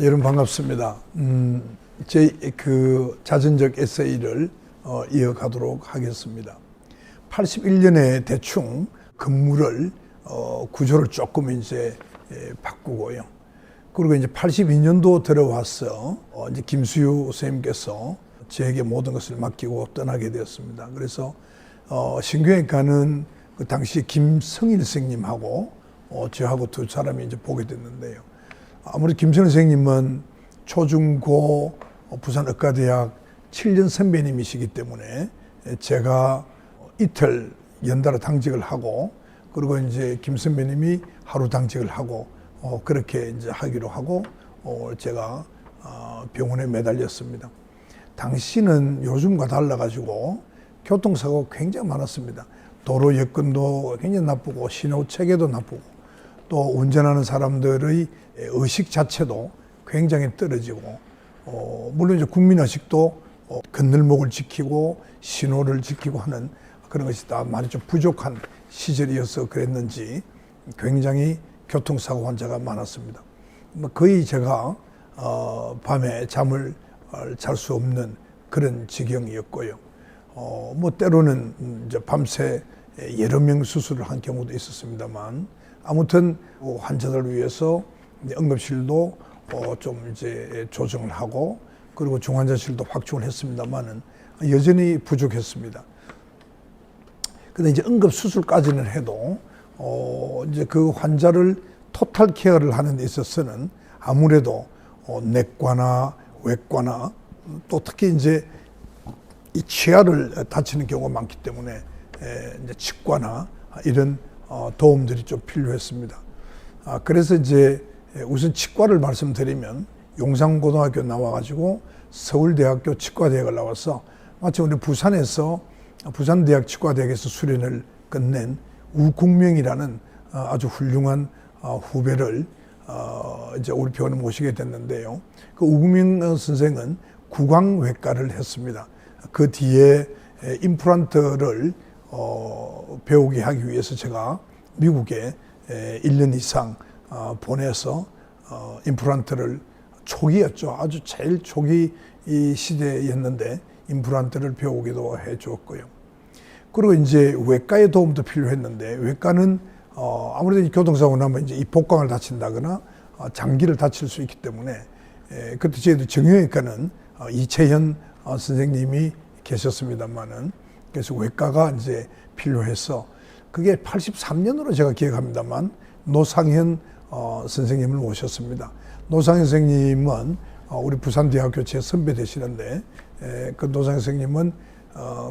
여러분 반갑습니다. 제 자전적 에세이를 이어가도록 하겠습니다. 81년에 대충 건물을 구조를 조금 이제 바꾸고요. 그리고 이제 82년도 들어와서 이제 김수유 선생님께서 저에게 모든 것을 맡기고 떠나게 되었습니다. 그래서 신경외과는 그 당시 김성일 선생님하고 저하고 두 사람이 이제 보게 됐는데요. 아무래도 김성일 선생님은 초중고 부산의과대학 7년 선배님이시기 때문에 제가 이틀 연달아 당직을 하고, 그리고 이제 김 선배님이 하루 당직을 하고 그렇게 이제 하기로 하고 제가 병원에 매달렸습니다. 당시는 요즘과 달라가지고 교통사고가 굉장히 많았습니다. 도로 여건도 굉장히 나쁘고 신호 체계도 나쁘고 또 운전하는 사람들의 의식 자체도 굉장히 떨어지고, 물론 이제 국민의식도 건널목을 지키고 신호를 지키고 하는 그런 것이 다 많이 좀 부족한 시절이어서 그랬는지 굉장히 교통사고 환자가 많았습니다. 거의 제가 밤에 잠을 잘 수 없는 그런 지경이었고요. 뭐 때로는 이제 밤새 여러 명 수술을 한 경우도 있었습니다만, 아무튼 환자들을 위해서 응급실도 좀 이제 조정을 하고, 그리고 중환자실도 확충을 했습니다만은 여전히 부족했습니다. 근데 이제 응급 수술까지는 해도 이제 그 환자를 토탈 케어를 하는 데 있어서는 아무래도 내과나 외과나 또 특히 이제 이 치아를 다치는 경우가 많기 때문에 이제 치과나 이런 도움들이 좀 필요했습니다. 그래서 이제 우선 치과를 말씀드리면 용산고등학교 나와가지고 서울대학교 치과대학을 나와서 마치 우리 부산에서 부산대학 치과대학에서 수련을 끝낸 우국명이라는 아주 훌륭한 후배를 이제 우리 병원에 모시게 됐는데요. 그 우국명 선생은 구강외과를 했습니다. 그 뒤에 임플란트를 배우게 하기 위해서 제가 미국에 1년 이상 보내서 임플란트를 초기였죠. 아주 제일 초기 이 시대였는데 임플란트를 배우기도 해 주었고요. 그리고 이제 외과의 도움도 필요했는데, 외과는 아무래도 교통사고 나면 이제 이 복강을 다친다거나 장기를 다칠 수 있기 때문에 그때 저희도 정형외과는 이채현 선생님이 계셨습니다만은, 그래서 외과가 이제 필요해서 그게 83년으로 제가 기억합니다만 노상현 선생님을 모셨습니다. 노상현 선생님은 우리 부산대학교 제 선배 되시는데, 그 노상현 선생님은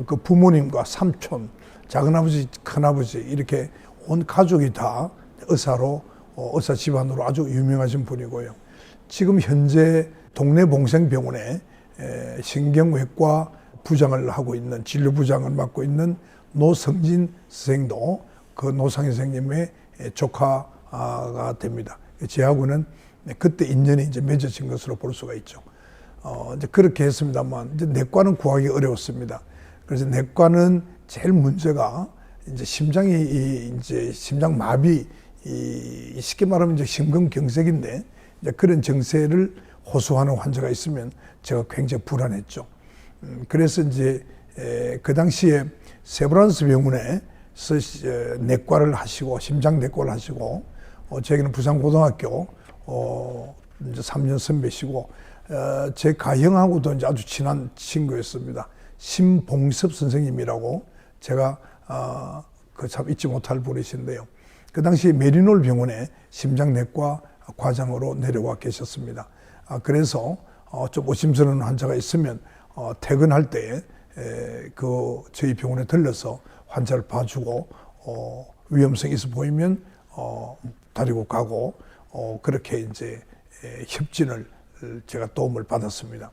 그 부모님과 삼촌, 작은아버지, 큰아버지 이렇게 온 가족이 다 의사로, 의사 집안으로 아주 유명하신 분이고요. 지금 현재 동네 봉생병원에 신경외과 부장을 하고 있는, 진료부장을 맡고 있는 노성진 선생도 그 노상현 선생님의 조카가 됩니다. 저하고는 그때 인연이 이제 맺어진 것으로 볼 수가 있죠. 이제 그렇게 했습니다만, 이제 내과는 구하기 어려웠습니다. 그래서 내과는 제일 문제가 이제 심장이 이제 심장 마비, 쉽게 말하면 이제 심근경색인데, 이제 그런 증세를 호소하는 환자가 있으면 제가 굉장히 불안했죠. 그래서 이제 그 당시에 세브란스 병원에서 내과를 하시고, 심장 내과를 하시고, 저에게는 부산고등학교 이제 3년 선배시고, 제 가형하고도 이제 아주 친한 친구였습니다. 신봉섭 선생님이라고, 제가 그 참 잊지 못할 분이신데요. 그 당시 메리놀 병원에 심장내과 과장으로 내려와 계셨습니다. 그래서 좀 의심스러운 환자가 있으면 퇴근할 때 그 저희 병원에 들러서 환자를 봐주고, 위험성이 있어 보이면 데리고 가고, 그렇게 이제 협진을 제가 도움을 받았습니다.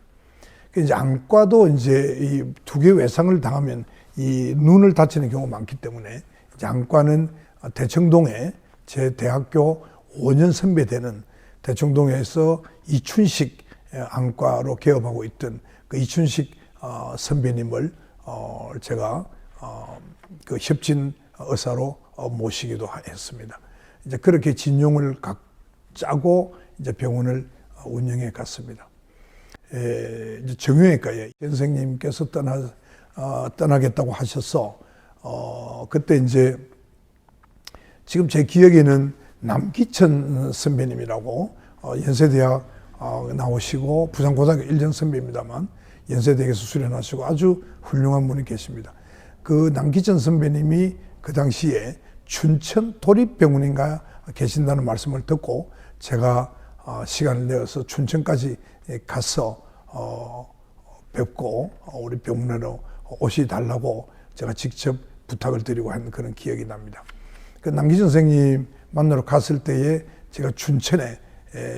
이제 안과도 이제 이 두 개 외상을 당하면 이 눈을 다치는 경우가 많기 때문에, 이제 안과는 대청동에 제 대학교 5년 선배 되는 대청동에서 이춘식 안과로 개업하고 있던 그 이춘식 선배님을 제가 그 협진 의사로 모시기도 했습니다. 이제 그렇게 진용을 짜고 이제 병원을 운영해 갔습니다. 이제 정형외과에 선생님께서 떠나겠다고 하셔서 그때 이제 지금 제 기억에는 남기천 선배님이라고 연세대학 나오시고 부산고등학교 1년 선배입니다만 연세대학에서 수련하시고 아주 훌륭한 분이 계십니다. 그 남기천 선배님이 그 당시에 춘천 도립병원인가 계신다는 말씀을 듣고 제가 시간을 내어서 춘천까지 가서 뵙고 우리 병원으로 오시달라고 제가 직접 부탁을 드리고 한 그런 기억이 납니다. 그 남기천 선생님 만나러 갔을 때에 제가 춘천에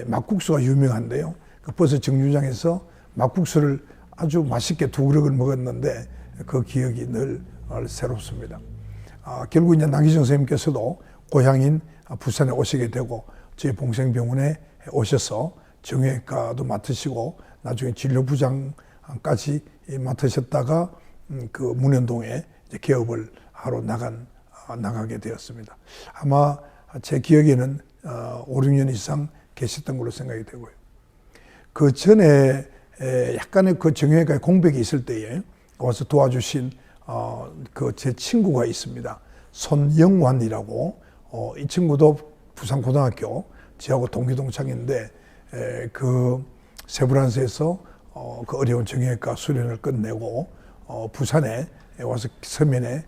막국수가 유명한데요. 그 버스 정류장에서 막국수를 아주 맛있게 2그릇을 먹었는데 그 기억이 늘 새롭습니다. 결국 이제 남기천 선생님께서도 고향인 부산에 오시게 되고 저희 봉생병원에 오셔서 정형외과도 맡으시고 나중에 진료부장까지 맡으셨다가 그 문현동에 이제 개업을 하러 나가게 되었습니다. 아마 제 기억에는 5, 6년 이상 계셨던 걸로 생각이 되고요. 그 전에 약간의 그 정형외과에 공백이 있을 때에 와서 도와주신 그 제 친구가 있습니다. 손영환이라고 이 친구도 부산고등학교 저하고 동기동창인데 그 세브란스에서 그 어려운 정형외과 수련을 끝내고 부산에 와서 서면에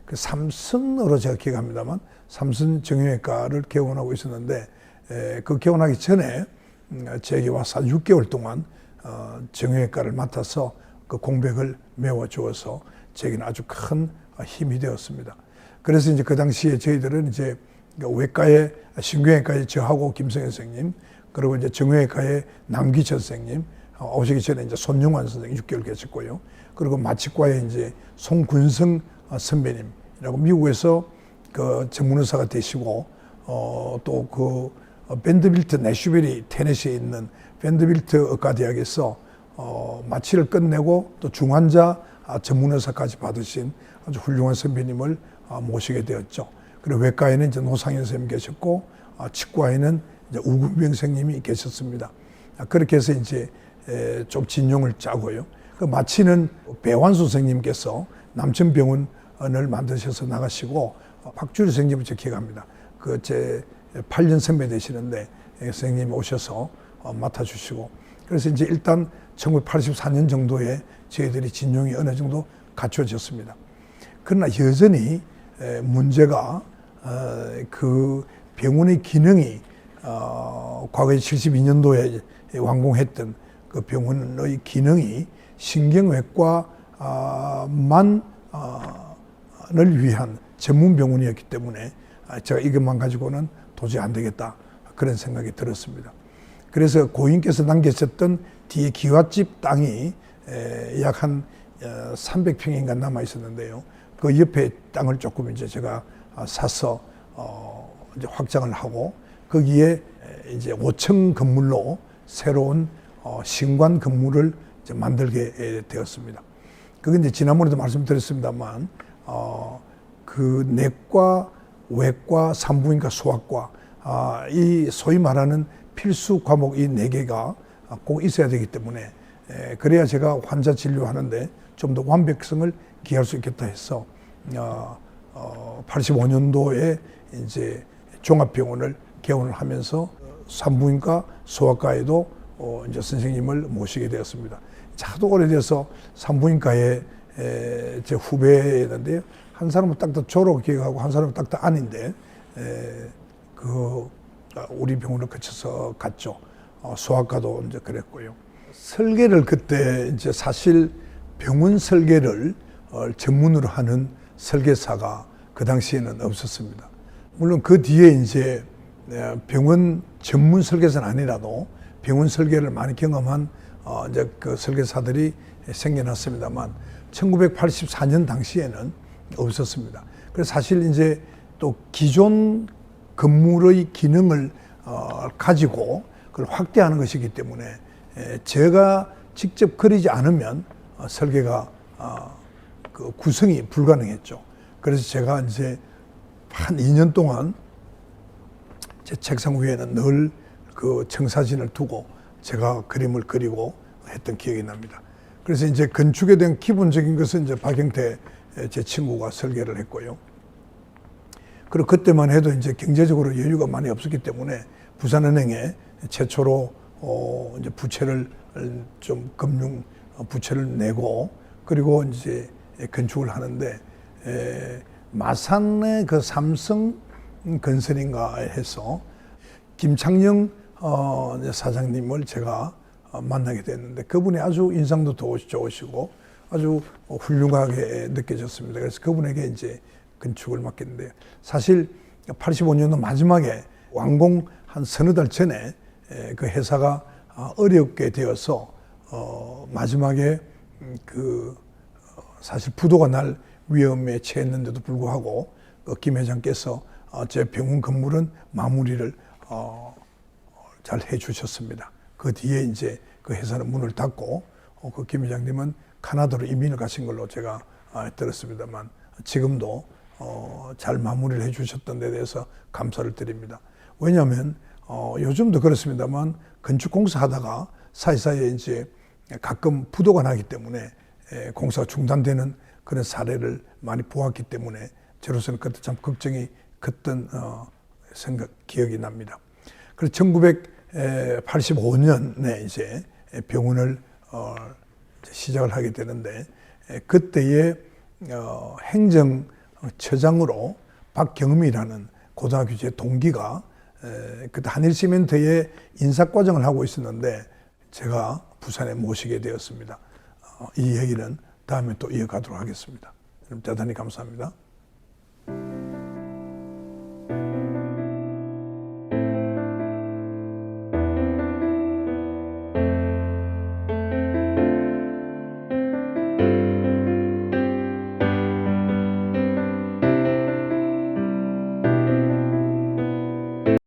그 삼성으로 제가 기억합니다만 삼성 정형외과를 개원하고 있었는데 그 개원하기 전에 제게 와서 6개월 동안 정형외과를 맡아서 그 공백을 메워주어서 제게는 아주 큰 힘이 되었습니다. 그래서 이제 그 당시에 저희들은 이제 외과에 신경외과에 저하고 김성현 선생님 그리고 이제 정형외과에 남기천 선생님 오시기 전에 이제 손영환 선생님 6개월 계셨고요. 그리고 마취과에 이제 송군성 선배님이라고 미국에서 그 전문의사가 되시고 또 그 밴드빌트 내슈베리 테네시에 있는 밴드빌트 의과대학에서 마취를 끝내고 또 중환자 전문의사까지 받으신 아주 훌륭한 선배님을 모시게 되었죠. 그리고 외과에는 이제 노상현 선생님 계셨고 치과에는 이제 우금병 선생님이 계셨습니다. 그렇게 해서 이제 좀 진용을 짜고요. 그 마취는 배환수 선생님께서 남천병원을 만드셔서 나가시고 박주리 선생님을 제가 기억합니다. 그 제 8년 선배 되시는데 선생님이 오셔서 맡아주시고 그래서 이제 일단 1984년 정도에 저희들이 진용이 어느 정도 갖춰졌습니다. 그러나 여전히 문제가 그 병원의 기능이 과거에 72년도에 완공했던 그 병원의 기능이 신경외과만을 위한 전문 병원이었기 때문에 제가 이것만 가지고는 도저히 안 되겠다 그런 생각이 들었습니다. 그래서 고인께서 남기셨던 뒤에 기와집 땅이 약 한 300평인가 남아 있었는데요. 그 옆에 땅을 조금 이제 제가 사서 이제 확장을 하고 거기에 이제 5층 건물로 새로운 신관 건물을 이제 만들게 되었습니다. 그게 이제 지난번에도 말씀드렸습니다만 그 내과, 외과, 산부인과, 소아과 이 소위 말하는 필수 과목 이 4개가 꼭 있어야 되기 때문에 그래야 제가 환자 진료하는데 좀 더 완벽성을 기할 수 있겠다 해서 85년도에 이제 종합병원을 개원을 하면서 산부인과, 소아과에도 이제 선생님을 모시게 되었습니다. 하도 오래돼서 산부인과에 제 후배였는데요. 한 사람은 딱딱 조로 기억하고 한 사람은 딱딱 아닌데 그 우리 병원을 거쳐서 갔죠. 소아과도 이제 그랬고요. 설계를 그때 이제 사실 병원 설계를 전문으로 하는 설계사가 그 당시에는 없었습니다. 물론 그 뒤에 이제 병원 전문 설계사는 아니라도 병원 설계를 많이 경험한 이제 그 설계사들이 생겨났습니다만 1984년 당시에는 없었습니다. 그래서 사실 이제 또 기존 건물의 기능을 가지고 그걸 확대하는 것이기 때문에 제가 직접 그리지 않으면 설계가 그 구성이 불가능했죠. 그래서 제가 이제 한 2년 동안 제 책상 위에는 늘 그 청사진을 두고 제가 그림을 그리고 했던 기억이 납니다. 그래서 이제 건축에 대한 기본적인 것은 이제 박영태 제 친구가 설계를 했고요. 그리고 그때만 해도 이제 경제적으로 여유가 많이 없었기 때문에 부산은행에 최초로 이제 부채를 좀 금융 부채를 내고 그리고 이제 건축을 하는데 마산의 그 삼성 건설인가 해서 김창영 사장님을 제가 만나게 됐는데 그분이 아주 인상도 좋으시고 아주 훌륭하게 느껴졌습니다. 그래서 그분에게 이제 건축을 맡겼는데 사실 85년도 마지막에 완공 한 서너 달 전에 그 회사가 어렵게 되어서 마지막에 그 사실 부도가 날 위험에 처했는데도 불구하고 김 회장께서 제 병원 건물은 마무리를 잘 해주셨습니다. 그 뒤에 이제 그 회사는 문을 닫고 그 김 회장님은 카나다로 이민을 가신 걸로 제가 들었습니다만 지금도 잘 마무리를 해주셨던 데 대해서 감사를 드립니다. 왜냐하면 요즘도 그렇습니다만 건축공사 하다가 사이사이에 이제 가끔 부도가 나기 때문에 공사가 중단되는 그런 사례를 많이 보았기 때문에 저로서는 그때 참 걱정이 컸던 기억이 납니다. 그래서 1985년에 이제 병원을 시작을 하게 되는데 그때의 행정처장으로 박경미라는 고등학교 제 동기가 그때 한일시멘트에 인사과정을 하고 있었는데 제가 부산에 모시게 되었습니다. 이 얘기는 다음에 또 이어가도록 하겠습니다. 대단히 감사합니다.